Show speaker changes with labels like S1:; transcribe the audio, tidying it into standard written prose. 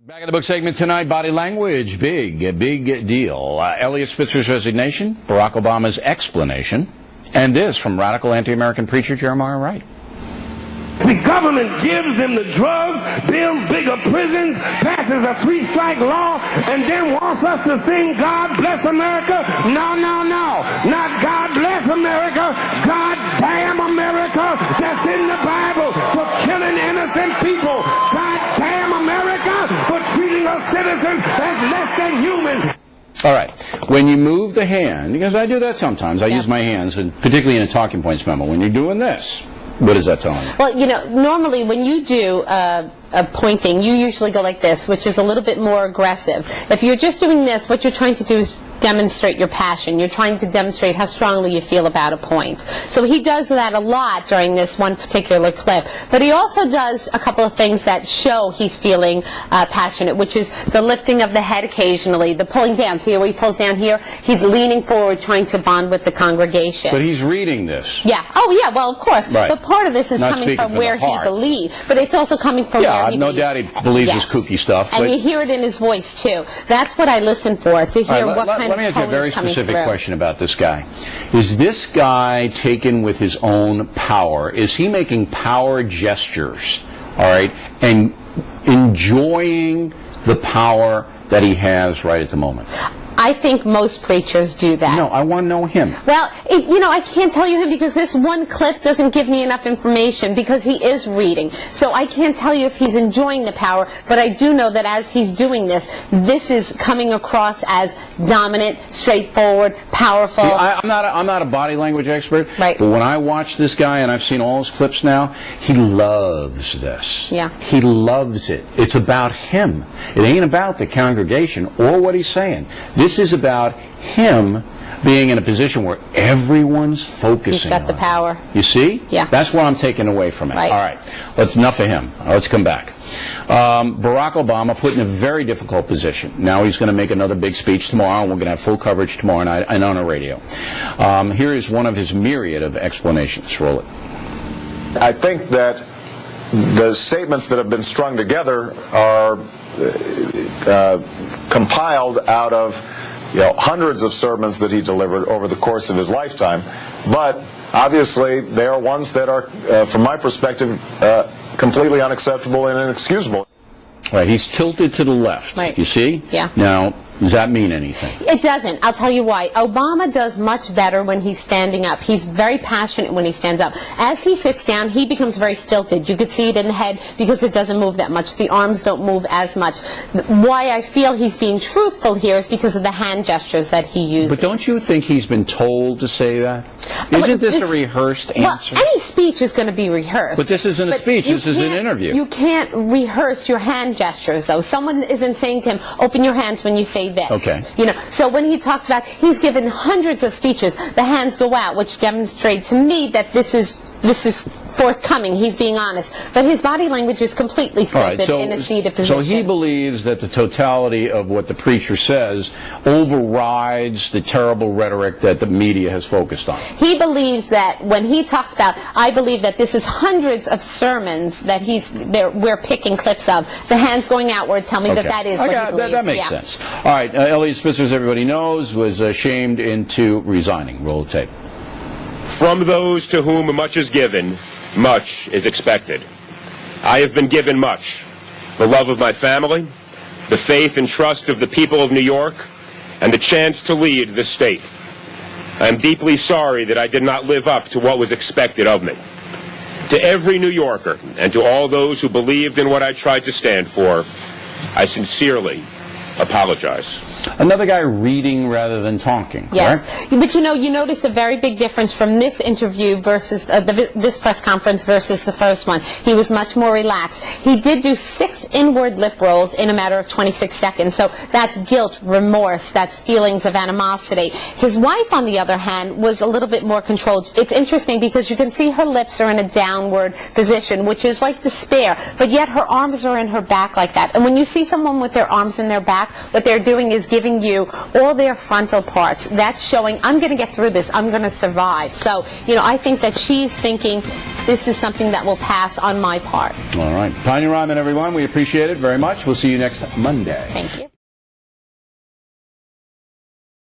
S1: Back in the book segment tonight, body language, big deal. Elliot Spitzer's resignation, Barack Obama's explanation, and this from radical anti-American preacher Jeremiah Wright.
S2: The government gives them the drugs, builds bigger prisons, passes a three-strike law, and then wants us to sing God Bless America? No. Not God Bless America. God damn America. That's in the Bible for killing innocent people. God damn America for treating us citizens as less than human.
S1: All right. When you move the hand, because I do that sometimes, I use my hands, and particularly in a talking points memo, when you're doing this, what is that telling you?
S3: Well, you know, normally when you do a pointing, you usually go like this, which is a little bit more aggressive. If you're just doing this, what you're trying to do is demonstrate your passion. You're trying to demonstrate how strongly you feel about a point. So he does that a lot during this one particular clip. But he also does a couple of things that show he's feeling passionate, which is the lifting of the head occasionally, the pulling down. See where he pulls down here? He's leaning forward, trying to bond with the congregation.
S1: But he's reading this.
S3: Yeah. Oh, yeah. Well, of course.
S1: Right.
S3: But part of this is
S1: Not
S3: coming from
S1: speaking
S3: where
S1: from the
S3: he
S1: heart.
S3: believes. But it's also coming from where he
S1: no
S3: believes.
S1: doubt he believes his kooky stuff.
S3: And
S1: but
S3: you hear it in his voice, too. That's what I listen for, to hear what kind
S1: let me
S3: of
S1: ask you a
S3: tone
S1: very
S3: is coming
S1: specific
S3: through.
S1: question about this guy. Is this guy taken with his own power? Is he making power gestures, all right, and enjoying the power that he has right at the moment?
S3: I think most preachers do that.
S1: No, I want to know him.
S3: Well, you know, I can't tell you him because this one clip doesn't give me enough information because he is reading. So I can't tell you if he's enjoying the power, but I do know that as he's doing this, this is coming across as dominant, straightforward, powerful.
S1: See, I'm not a body language expert,
S3: right.
S1: But when I watch this guy, and I've seen all his clips now, he loves this.
S3: Yeah.
S1: He loves it. It's about him. It ain't about the congregation or what he's saying. This is about him being in a position where everyone's focusing
S3: He's got the
S1: on
S3: power.
S1: him. You see?
S3: Yeah.
S1: That's what I'm taking away from it.
S3: Right.
S1: All right. Enough of him. Let's come back. Barack Obama put in a very difficult position. Now he's going to make another big speech tomorrow, and we're going to have full coverage tomorrow night and on the radio. Here is one of his myriad of explanations. Roll it.
S4: I think that the statements that have been strung together are compiled out of hundreds of sermons that he delivered over the course of his lifetime. But obviously, they are ones that are, from my perspective, completely unacceptable and inexcusable.
S1: Right, he's tilted to the left.
S3: Right.
S1: You see?
S3: Yeah.
S1: Now, does that mean anything?
S3: It doesn't. I'll tell you why. Obama does much better when he's standing up. He's very passionate when he stands up. As he sits down, he becomes very stilted. You could see it in the head because it doesn't move that much. The arms don't move as much. Why I feel he's being truthful here is because of the hand gestures that he uses.
S1: But don't you think he's been told to say that? Isn't this a rehearsed answer?
S3: Well, any speech is going to be rehearsed.
S1: But this isn't a speech. This is an interview.
S3: You can't rehearse your hand gestures, though. Someone isn't saying to him, open your hands when you say this.
S1: Okay.
S3: You know, so when he talks about, he's given hundreds of speeches, the hands go out, which demonstrates to me that this is forthcoming. He's being honest. But his body language is completely stilted in a seated position.
S1: So he believes that the totality of what the preacher says overrides the terrible rhetoric that the media has focused on.
S3: He believes that when he talks about, I believe that this is hundreds of sermons that we're picking clips of. The hands going outward tell me that is what he believes.
S1: That makes sense. All right, Elliot Spitzer, as everybody knows, was shamed into resigning. Roll the tape.
S5: From those to whom much is given, much is expected. I have been given much: the love of my family, the faith and trust of the people of New York, and the chance to lead the state. I am deeply sorry that I did not live up to what was expected of me. To every New Yorker and to all those who believed in what I tried to stand for, I sincerely apologize.
S1: Another guy reading rather than talking.
S3: Yes,
S1: right?
S3: But you notice a very big difference from this interview versus this press conference versus the first one. He was much more relaxed. He did do 6 inward lip rolls in a matter of 26 seconds. So that's guilt, remorse, that's feelings of animosity. His wife, on the other hand, was a little bit more controlled. It's interesting because you can see her lips are in a downward position, which is like despair, but yet her arms are in her back like that. And when you see someone with their arms in their back, what they're doing is giving you all their frontal parts. That's showing, I'm going to get through this. I'm going to survive. So, you know, I think that she's thinking, this is something that will pass on my part.
S1: All right. Tonya Reiman, everyone, we appreciate it very much. We'll see you next Monday.
S3: Thank you.